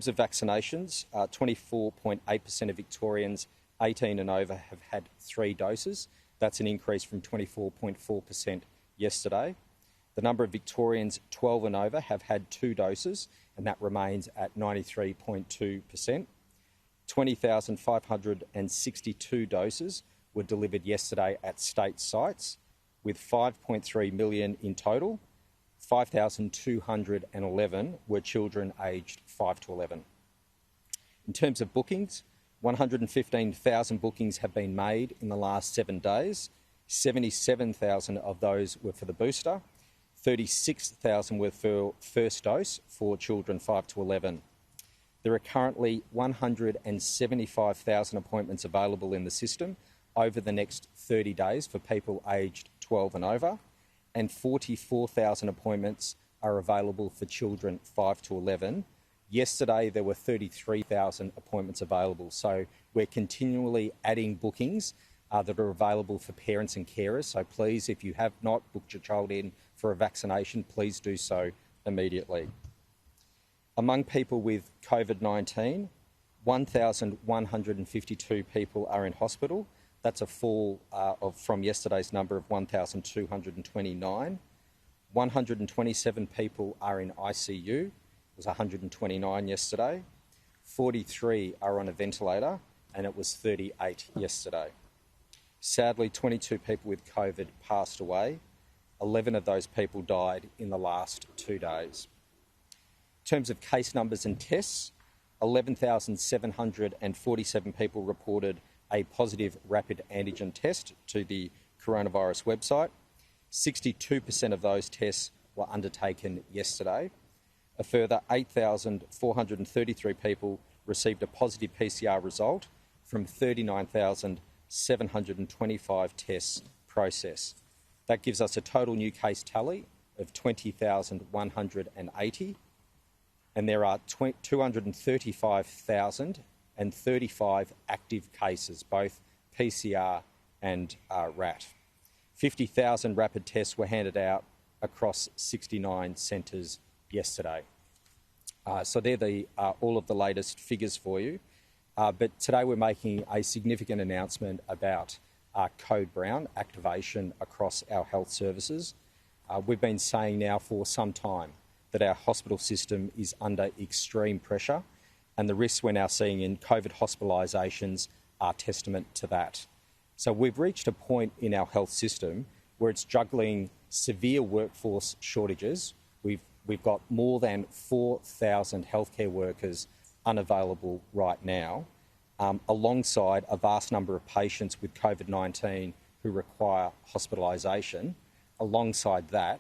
In terms of vaccinations, 24.8% of Victorians 18 and over have had 3 doses. That's an increase from 24.4% yesterday. The number of Victorians 12 and over have had 2 doses, and that remains at 93.2%. 20,562 doses were delivered yesterday at state sites, with 5.3 million in total. 5,211 were children aged 5 to 11. In terms of bookings, 115,000 bookings have been made in the last 7 days. 77,000 of those were for the booster. 36,000 were for first dose for children 5 to 11. There are currently 175,000 appointments available in the system over the next 30 days for people aged 12 and over, and 44,000 appointments are available for children 5 to 11. Yesterday, there were 33,000 appointments available. So we're continually adding bookings that are available for parents and carers. So please, if you have not booked your child in for a vaccination, please do so immediately. Among people with COVID-19, 1,152 people are in hospital. That's a fall from yesterday's number of 1,229. 127 people are in ICU. It was 129 yesterday. 43 are on a ventilator, and it was 38 yesterday. Sadly, 22 people with COVID passed away. 11 of those people died in the last 2 days. In terms of case numbers and tests, 11,747 people reported a positive rapid antigen test to the coronavirus website. 62% of those tests were undertaken yesterday. A further 8,433 people received a positive PCR result from 39,725 tests processed. That gives us a total new case tally of 20,180, and there are 235,035 active cases, both PCR and RAT. 50,000 rapid tests were handed out across 69 centres yesterday. So they're all of the latest figures for you. But today we're making a significant announcement about Code Brown activation across our health services. We've been saying now for some time that our hospital system is under extreme pressure, and the risks we're now seeing in COVID hospitalisations are testament to that. So we've reached a point in our health system where it's juggling severe workforce shortages. We've got more than 4,000 healthcare workers unavailable right now, alongside a vast number of patients with COVID-19 who require hospitalisation. Alongside that,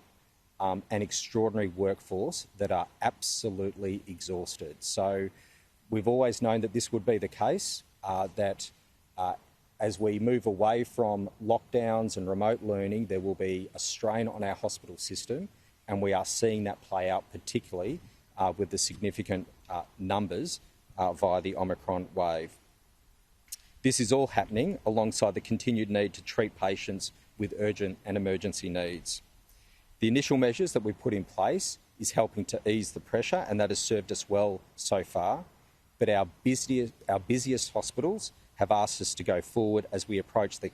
an extraordinary workforce that are absolutely exhausted. So we've always known that this would be the case, that as we move away from lockdowns and remote learning, there will be a strain on our hospital system, and we are seeing that play out particularly with the significant numbers via the Omicron wave. This is all happening alongside the continued need to treat patients with urgent and emergency needs. The initial measures that we put in place is helping to ease the pressure, and that has served us well so far. But our busiest hospitals have asked us to go forward as we approach the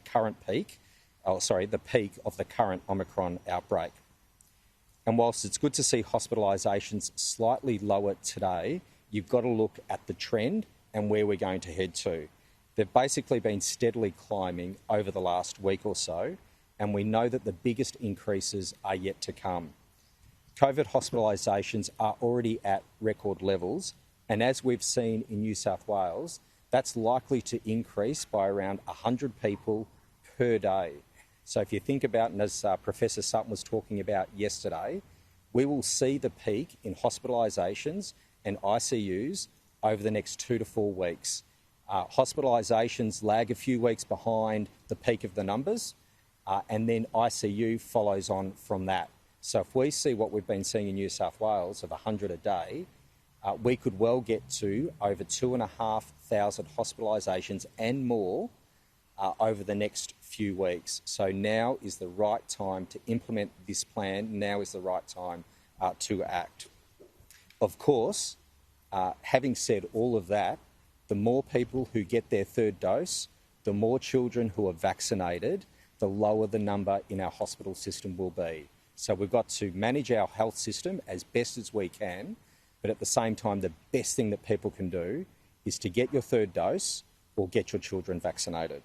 peak of the current Omicron outbreak. And whilst it's good to see hospitalisations slightly lower today, you've got to look at the trend and where we're going to head to. They've basically been steadily climbing over the last week or so, and we know that the biggest increases are yet to come. COVID hospitalisations are already at record levels, and as we've seen in New South Wales, that's likely to increase by around 100 people per day. So if you think about, and as Professor Sutton was talking about yesterday, we will see the peak in hospitalisations and ICUs over the next 2 to 4 weeks. Hospitalisations lag a few weeks behind the peak of the numbers, and then ICU follows on from that. So if we see what we've been seeing in New South Wales of 100 a day, we could well get to over 2,500 hospitalisations and more over the next few weeks. So now is the right time to implement this plan. Now is the right time to act. Of course, Having said all of that, the more people who get their third dose, the more children who are vaccinated, the lower the number in our hospital system will be. So we've got to manage our health system as best as we can, but at the same time, the best thing that people can do is to get your third dose or get your children vaccinated.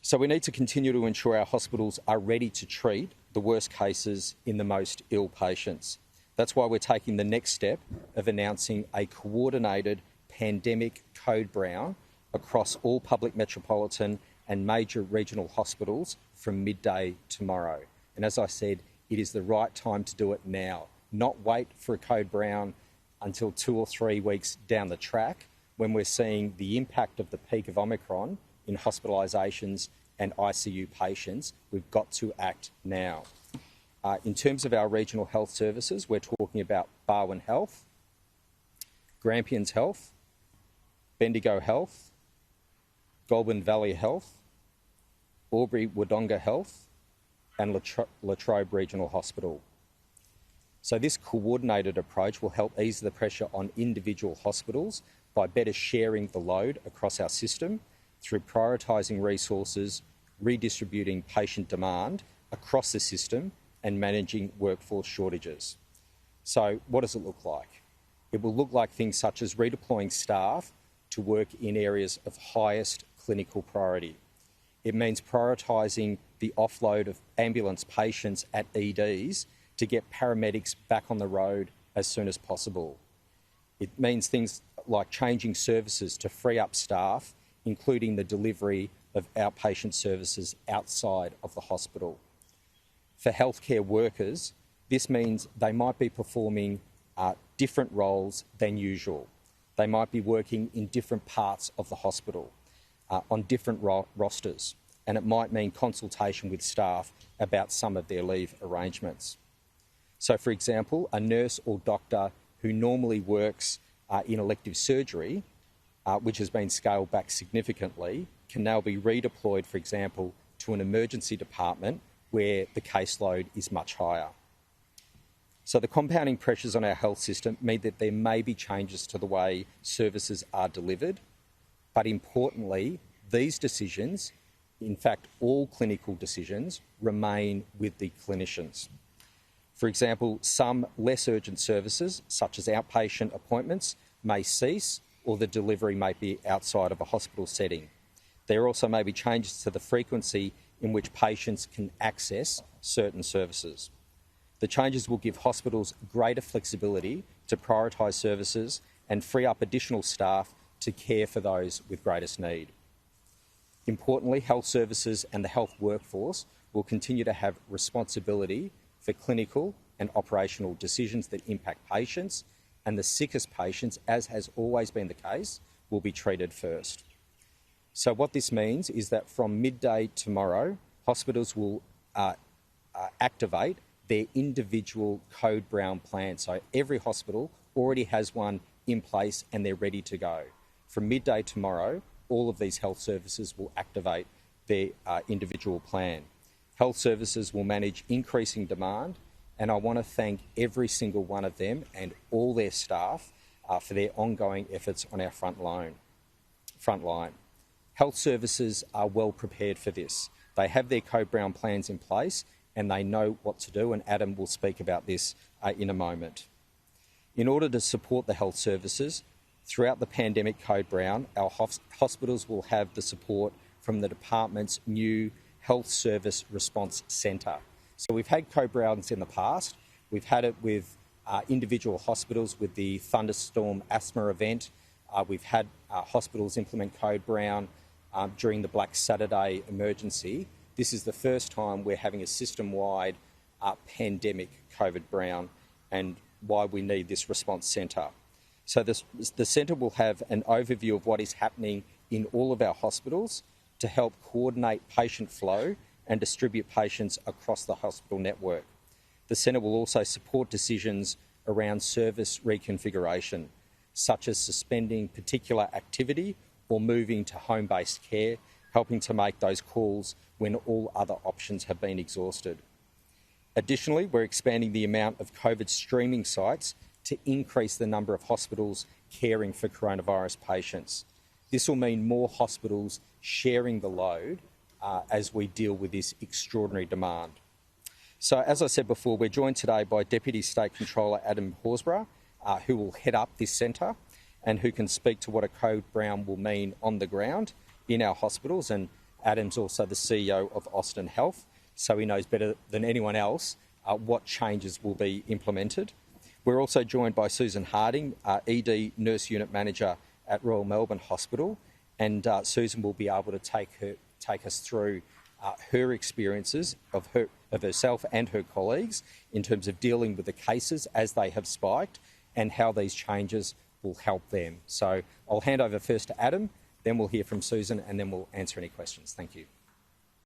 So we need to continue to ensure our hospitals are ready to treat the worst cases in the most ill patients. That's why we're taking the next step of announcing a coordinated pandemic code brown across all public metropolitan and major regional hospitals from midday tomorrow. And as I said, it is the right time to do it now, not wait for a code brown until 2 or 3 weeks down the track when we're seeing the impact of the peak of Omicron in hospitalisations and ICU patients. We've got to act now. In terms of our regional health services, we're talking about Barwon Health, Grampians Health, Bendigo Health, Goulburn Valley Health, Albury-Wodonga Health and La Trobe Regional Hospital. So this coordinated approach will help ease the pressure on individual hospitals by better sharing the load across our system through prioritising resources, redistributing patient demand across the system and managing workforce shortages. So what does it look like? It will look like things such as redeploying staff to work in areas of highest clinical priority. It means prioritising the offload of ambulance patients at EDs to get paramedics back on the road as soon as possible. It means things like changing services to free up staff, including the delivery of outpatient services outside of the hospital. For healthcare workers, this means they might be performing different roles than usual. They might be working in different parts of the hospital, on different rosters, and it might mean consultation with staff about some of their leave arrangements. So, for example, a nurse or doctor who normally works in elective surgery, which has been scaled back significantly, can now be redeployed, for example, to an emergency department where the caseload is much higher. So the compounding pressures on our health system mean that there may be changes to the way services are delivered, but importantly, these decisions, in fact all clinical decisions, remain with the clinicians. For example, some less urgent services, such as outpatient appointments, may cease or the delivery may be outside of a hospital setting. There also may be changes to the frequency in which patients can access certain services. The changes will give hospitals greater flexibility to prioritise services and free up additional staff to care for those with greatest need. Importantly, health services and the health workforce will continue to have responsibility for clinical and operational decisions that impact patients, and the sickest patients, as has always been the case, will be treated first. So what this means is that from midday tomorrow, hospitals will activate their individual code brown plan. So every hospital already has one in place and they're ready to go. From midday tomorrow, all of these health services will activate their individual plan. Health services will manage increasing demand, and I want to thank every single one of them and all their staff for their ongoing efforts on our front line. Health services are well prepared for this. They have their code brown plans in place and they know what to do, and Adam will speak about this in a moment. In order to support the health services, throughout the pandemic code brown, our hospitals will have the support from the department's new Health Service Response Centre. So we've had code browns in the past. We've had it with individual hospitals with the thunderstorm asthma event. We've had hospitals implement code brown during the Black Saturday emergency. This is the first time we're having a system-wide pandemic COVID brown, and why we need this response centre. So the centre will have an overview of what is happening in all of our hospitals to help coordinate patient flow and distribute patients across the hospital network. The centre will also support decisions around service reconfiguration, such as suspending particular activity or moving to home-based care, helping to make those calls when all other options have been exhausted. Additionally, we're expanding the amount of COVID streaming sites to increase the number of hospitals caring for coronavirus patients. This will mean more hospitals sharing the load as we deal with this extraordinary demand. So, as I said before, we're joined today by Deputy State Controller Adam Horsburgh, who will head up this centre and who can speak to what a code brown will mean on the ground in our hospitals. And Adam's also the CEO of Austin Health, so he knows better than anyone else what changes will be implemented. We're also joined by Susan Harding, ED Nurse Unit Manager at Royal Melbourne Hospital, and Susan will be able to take us through her experiences of herself and her colleagues in terms of dealing with the cases as they have spiked and how these changes will help them. So I'll hand over first to Adam, then we'll hear from Susan, and then we'll answer any questions. Thank you.